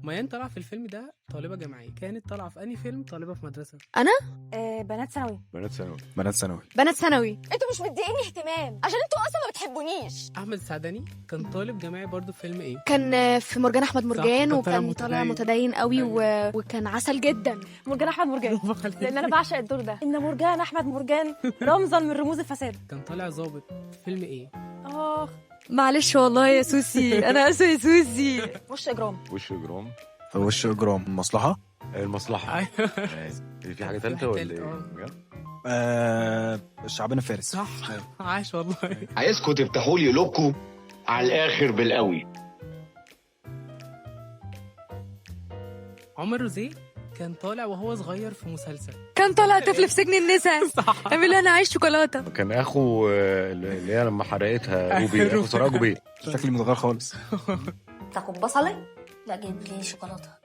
ميان طالعه في الفيلم ده طالبه جامعيه، كانت طالعه في انهي فيلم طالبه في مدرسه؟ بنات ثانوي. بنات ثانوي. بنات ثانوي. بنات ثانوي. انتوا مش مديني اهتمام عشان انتوا اصلا ما بتحبونيش. احمد السعداني كان طالب جامعي برضو في فيلم ايه؟ كان في مرجان احمد مرجان، كان طالع وكان طالع متدين. متدين قوي أيوة. وكان عسل جدا. مرجان احمد مرجان برافو عليك. لان انا بعشق الدور ده، ان مرجان احمد مرجان رمزا من رموز الفساد. كان طالع ظابط في فيلم ايه؟ معلش والله يا سوسي، انا اسفه يا سوسي. وش اجرام. وش اجرام. وش اجرام. مصلحه. المصلحه. ايوه في حاجه ثالثه ولا تالت، ايه؟ شعبان الفارس. صح. عاش والله. عايزكم تفتحوا لي قلوبكم على الاخر بالقوي. عمر روزيه كان طالع وهو صغير في مسلسل. كان طالع طفل في سجن النساء. صح. عامل انا عايش شوكولاته. كان اخو اللي هي لما حرقتها روبي، اخو سراج روبي. شكلي متغير خالص. تاكل بصلة؟ لا جيب لي شوكولاتة.